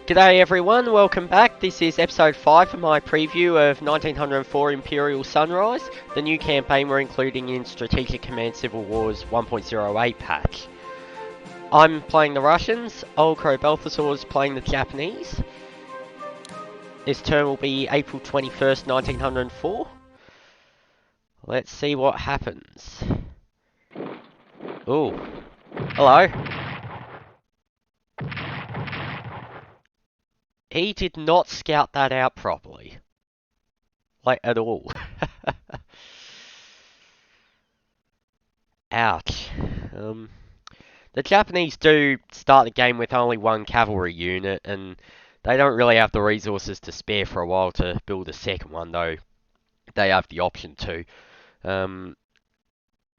G'day everyone, welcome back. This is episode 5 of my preview of 1904 Imperial Sunrise, the new campaign we're including in Strategic Command Civil Wars 1.08 patch. I'm playing the Russians, Old Crow Balthazor is playing the Japanese. This turn will be April 21st, 1904. Let's see what happens. Ooh, hello. He did not scout that out properly. Like, at all. Ouch. The Japanese do start the game with only one cavalry unit, and they don't really have the resources to spare for a while to build a second one, though they have the option to.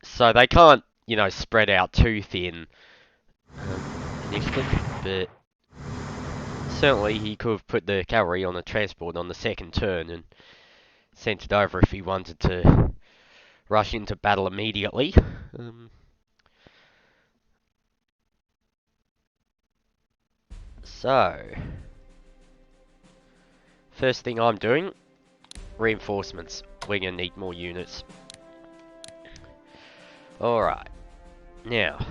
So they can't, spread out too thin initially, but certainly he could have put the cavalry on a transport on the second turn and sent it over if he wanted to rush into battle immediately. So, first thing I'm doing, reinforcements. We're going to need more units. Alright, now,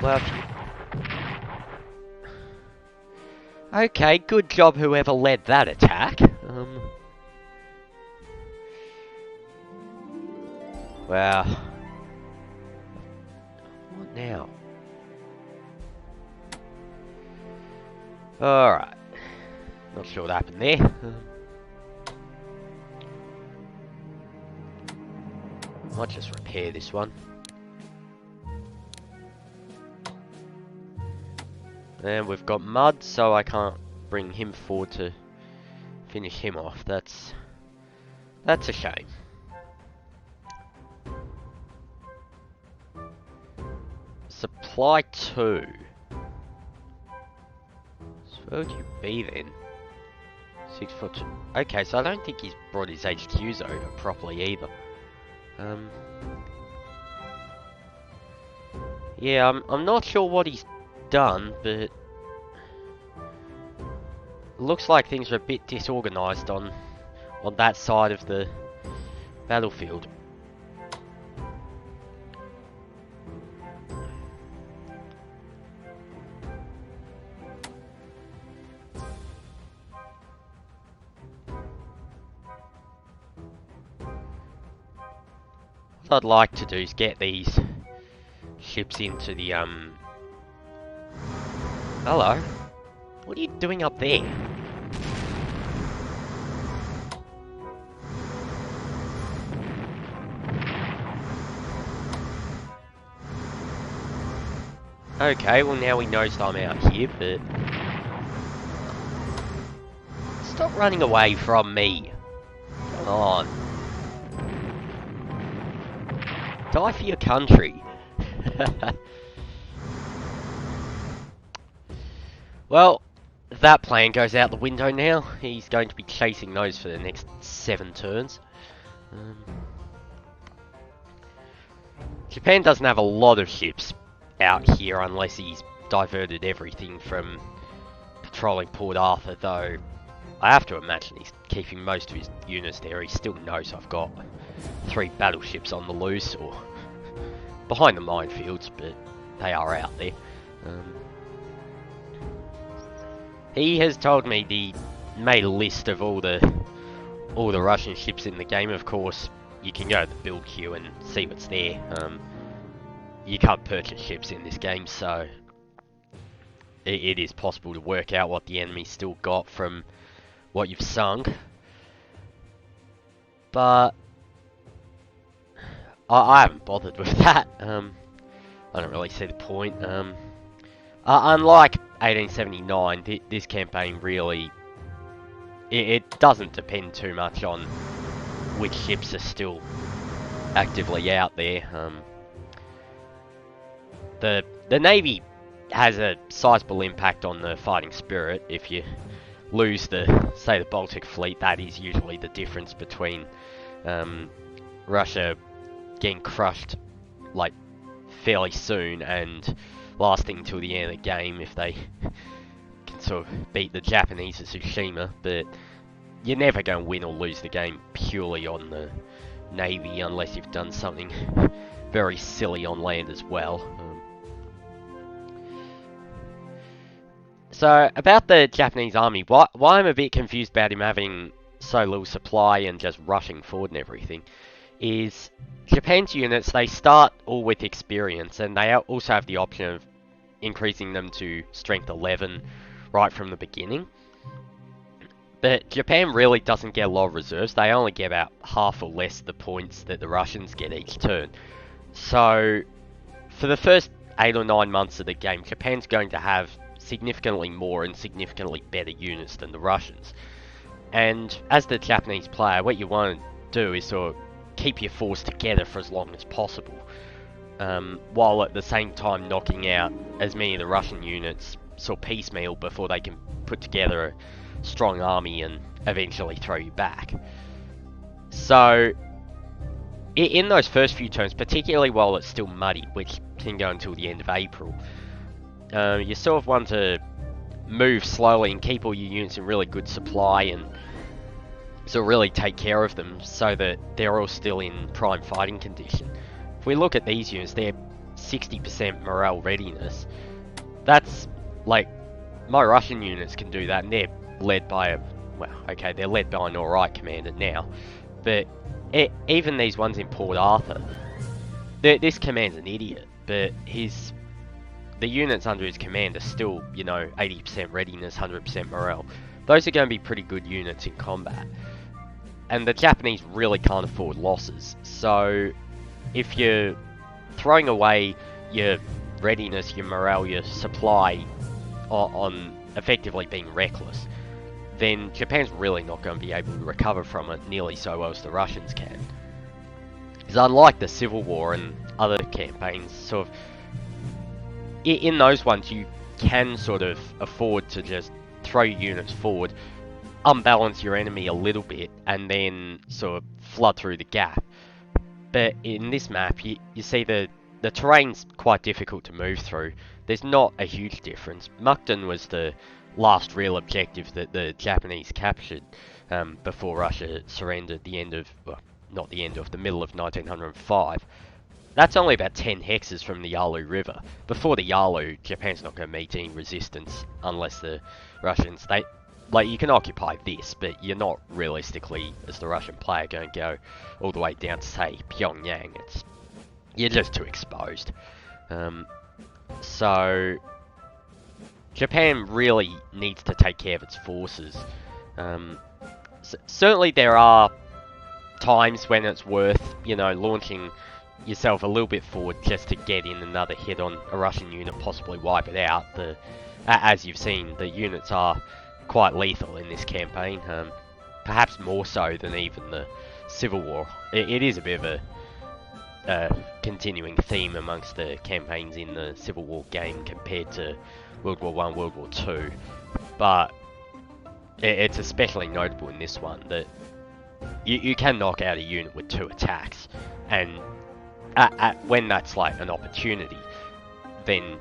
well, okay, good job whoever led that attack. Well, what now? Alright, not sure what happened there. Might just repair this one. And we've got mud, so I can't bring him forward to finish him off. That's a shame. Supply 2. So where would you be then? 6 foot. Okay, so I don't think he's brought his HQs over properly either. Yeah, I'm not sure what he's done, but looks like things are a bit disorganized on that side of the battlefield. What I'd like to do is get these ships into the Hello? What are you doing up there? Okay, well now he knows I'm out here, but stop running away from me. Come on. Die for your country. Well, that plan goes out the window now. He's going to be chasing those for the next 7 turns. Japan doesn't have a lot of ships out here unless he's diverted everything from patrolling Port Arthur, though I have to imagine he's keeping most of his units there. He still knows I've got 3 battleships on the loose or behind the minefields, but they are out there. He has told me he made a list of all the Russian ships in the game. Of course, you can go to the build queue and see what's there. You can't purchase ships in this game, so it is possible to work out what the enemy's still got from what you've sunk. But I haven't bothered with that. I don't really see the point. Unlike 1879, this campaign really it doesn't depend too much on which ships are still actively out there. The Navy has a sizable impact on the fighting spirit. If you lose say the Baltic Fleet, that is usually the difference between Russia getting crushed like fairly soon and lasting until the end of the game if they can sort of beat the Japanese at Tsushima, but you're never going to win or lose the game purely on the Navy unless you've done something very silly on land as well. So, about the Japanese army, why I'm a bit confused about him having so little supply and just rushing forward and everything, is Japan's units, they start all with experience, and they also have the option of increasing them to strength 11 right from the beginning. But Japan really doesn't get a lot of reserves. They only get about half or less the points that the Russians get each turn. So, for the first 8 or 9 months of the game, Japan's going to have significantly more and significantly better units than the Russians. And as the Japanese player, what you want to do is sort of keep your force together for as long as possible, while at the same time knocking out as many of the Russian units sort of piecemeal before they can put together a strong army and eventually throw you back. So, in those first few turns, particularly while it's still muddy, which can go until the end of April, you sort of want to move slowly and keep all your units in really good supply and sort of really take care of them so that they're all still in prime fighting condition. If we look at these units, they're 60% morale readiness. That's like, my Russian units can do that, and they're led by a, well, okay, they're led by an alright commander now, but even these ones in Port Arthur, this commander's an idiot, but the units under his command are still, you know, 80% readiness, 100% morale. Those are going to be pretty good units in combat. And the Japanese really can't afford losses. So, if you're throwing away your readiness, your morale, your supply on effectively being reckless, then Japan's really not going to be able to recover from it nearly so well as the Russians can. Because unlike the Civil War and other campaigns, sort of, in those ones, you can sort of afford to just throw your units forward, unbalance your enemy a little bit, and then sort of flood through the gap. But in this map, you see the terrain's quite difficult to move through. There's not a huge difference. Mukden was the last real objective that the Japanese captured before Russia surrendered the end of, well, not the end of, the middle of 1905. That's only about 10 hexes from the Yalu River. Before the Yalu, Japan's not going to meet any resistance unless the Russians, like, you can occupy this, but you're not realistically, as the Russian player, going to go all the way down to, say, Pyongyang. You're just too exposed. So, Japan really needs to take care of its forces. Certainly there are times when it's worth, you know, launching yourself a little bit forward just to get in another hit on a Russian unit, possibly wipe it out. As you've seen, the units are quite lethal in this campaign, perhaps more so than even the Civil War. It is a bit of a continuing theme amongst the campaigns in the Civil War game compared to World War I, World War II, but it's especially notable in this one that you can knock out a unit with 2 attacks, and when that's like an opportunity, then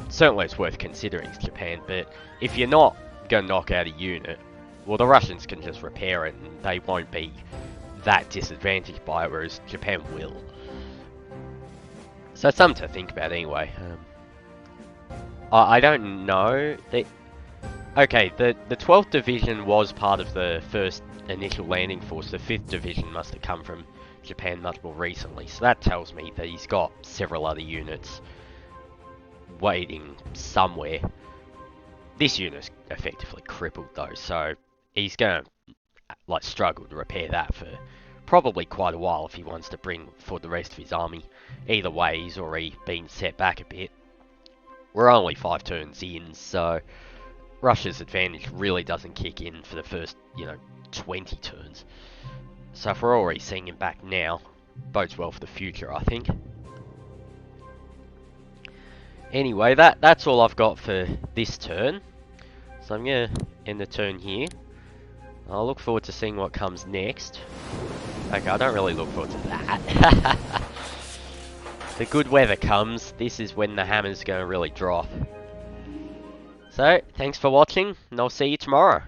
certainly it's worth considering Japan. But if you're not going to knock out a unit, well, the Russians can just repair it and they won't be that disadvantaged by it, whereas Japan will. So it's something to think about anyway. I don't know. Okay, the 12th Division was part of the first initial landing force. The 5th Division must have come from Japan much more recently, so that tells me that he's got several other units waiting somewhere. This unit's effectively crippled though, so he's gonna like struggle to repair that for probably quite a while if he wants to bring forward the rest of his army. Either way, he's already been set back a bit. We're only 5 turns in, so Russia's advantage really doesn't kick in for the first, 20 turns. So if we're already seeing him back now, bodes well for the future, I think. Anyway, that's all I've got for this turn. So I'm going to end the turn here. I'll look forward to seeing what comes next. Okay, I don't really look forward to that. the good weather comes, this is when the hammer's going to really drop. So, thanks for watching, and I'll see you tomorrow.